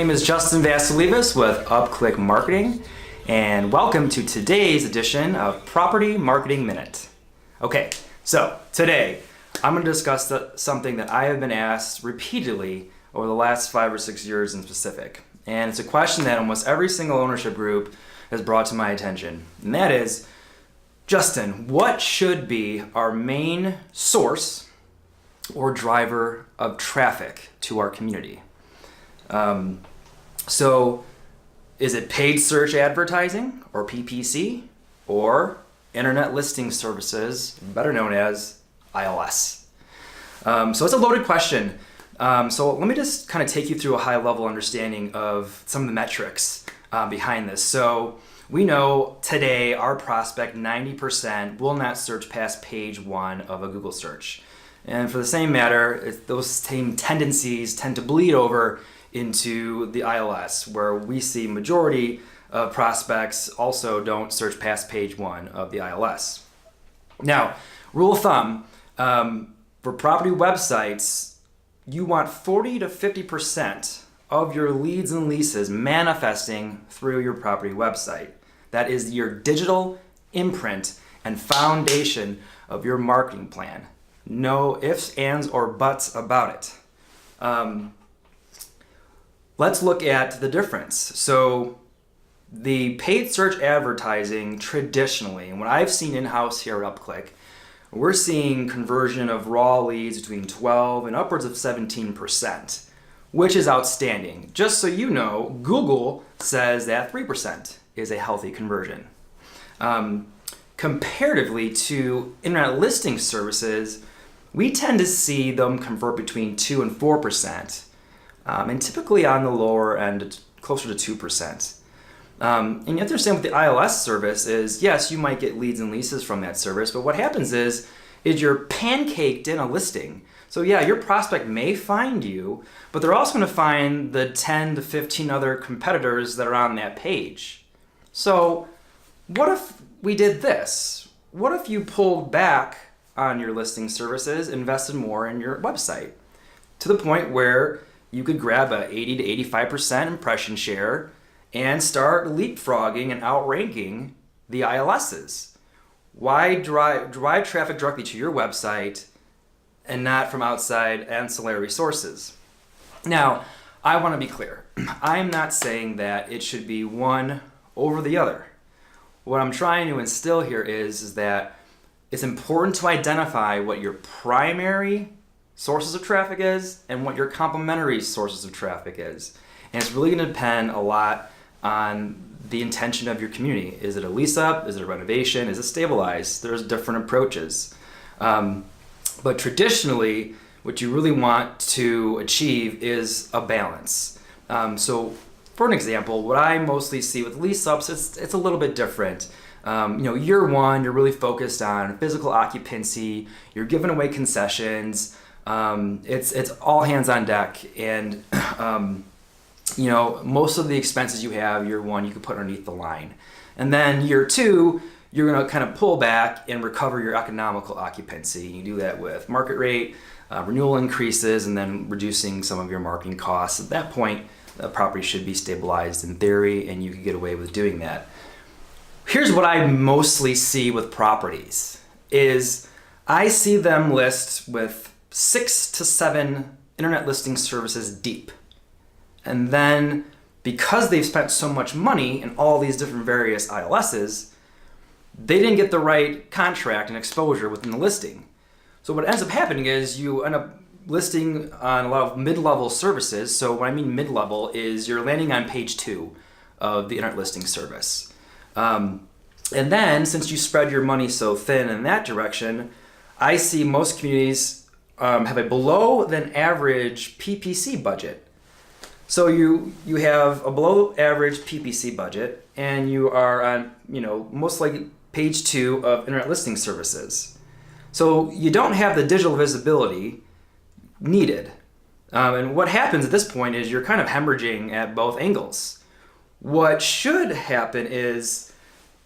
name is Justin Vasilevas with UPCLIK Marketing, and welcome to today's edition of Property Marketing Minute. Okay, so today I'm going to discuss something that I have been asked repeatedly over the last 5 or 6 years in specific. And it's a question that almost every single ownership group has brought to my attention. And that is, Justin, what should be our main source or driver of traffic to our community? So is it paid search advertising or PPC or internet listing services, better known as ILS? So it's a loaded question. So let me just kind of take you through a high level understanding of some of the metrics behind this. So we know today our prospect 90% will not search past page 1 of a Google search. And for the same matter, those same tendencies tend to bleed over into the ILS, where we see majority of prospects also don't search past page 1 of the ILS. Now, rule of thumb, for property websites, you want 40 to 50% of your leads and leases manifesting through your property website. That is your digital imprint and foundation of your marketing plan. No ifs, ands, or buts about it. Let's look at the difference. So the paid search advertising traditionally, and what I've seen in-house here at UPCLIK, we're seeing conversion of raw leads between 12 and upwards of 17%, which is outstanding. Just so you know, Google says that 3% is a healthy conversion. Comparatively to internet listing services, we tend to see them convert between 2 and 4%. And typically on the lower end, closer to 2%. And you have to understand what the ILS service is. Yes, you might get leads and leases from that service, but what happens is you're pancaked in a listing. So yeah, your prospect may find you, but they're also going to find the 10 to 15 other competitors that are on that page. So what if we did this? What if you pulled back on your listing services, invested more in your website to the point where you could grab a 80 to 85% impression share and start leapfrogging and outranking the ILSs? Why drive traffic directly to your website and not from outside ancillary sources? Now, I want to be clear. I'm not saying that it should be one over the other. What I'm trying to instill here is that it's important to identify what your primary sources of traffic is and what your complementary sources of traffic is. And it's really going to depend a lot on the intention of your community. Is it a lease up? Is it a renovation? Is it stabilized? There's different approaches. But traditionally, what you really want to achieve is a balance. So for an example, what I mostly see with lease ups, it's a little bit different. Year one, you're really focused on physical occupancy. You're giving away concessions. It's all hands on deck, and most of the expenses you have year one you can put underneath the line, and then year two you're going to kind of pull back and recover your economical occupancy. You do that with market rate, renewal increases, and then reducing some of your marketing costs. At that point, the property should be stabilized in theory, and you can get away with doing that. Here's what I mostly see with properties is I see them list with 6 to 7 internet listing services deep. And then because they've spent so much money in all these different various ILSs, they didn't get the right contract and exposure within the listing. So what ends up happening is you end up listing on a lot of mid-level services. So what I mean mid-level is you're landing on page 2 of the internet listing service. And then since you spread your money so thin in that direction, I see most communities have a below than average PPC budget. So you have a below average PPC budget, and you are on most likely page 2 of internet listing services. So you don't have the digital visibility needed. And what happens at this point is you're kind of hemorrhaging at both angles. What should happen is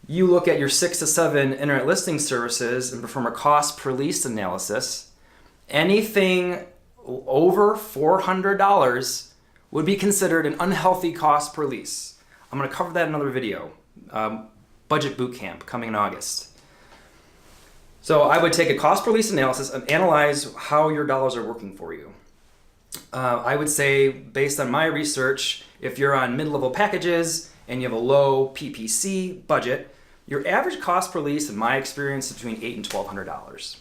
you look at your 6 to 7 internet listing services and perform a cost per lease analysis. Anything over $400 would be considered an unhealthy cost per lease. I'm going to cover that in another video. Budget Bootcamp coming in August. So I would take a cost per lease analysis and analyze how your dollars are working for you. I would say, based on my research, if you're on mid-level packages and you have a low PPC budget, your average cost per lease, in my experience, is between $800 and $1,200.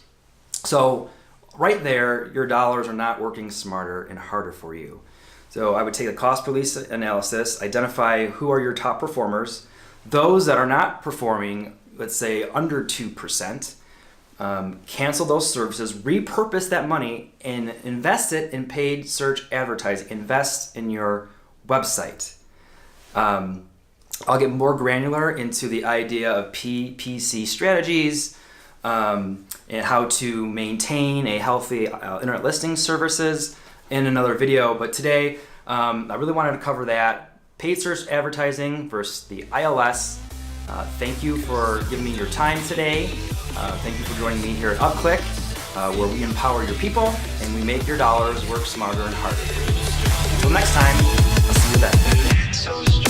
So right there, your dollars are not working smarter and harder for you. So I would take a cost per lease analysis, identify who are your top performers, those that are not performing, let's say under 2%, cancel those services, repurpose that money, and invest it in paid search advertising. Invest in your website. I'll get more granular into the idea of PPC strategies and how to maintain a healthy internet listing services in another video. But today, I really wanted to cover that. Paid search advertising versus the ILS. Thank you for giving me your time today. Thank you for joining me here at UPCLIK, where we empower your people and we make your dollars work smarter and harder. Until next time, I'll see you then.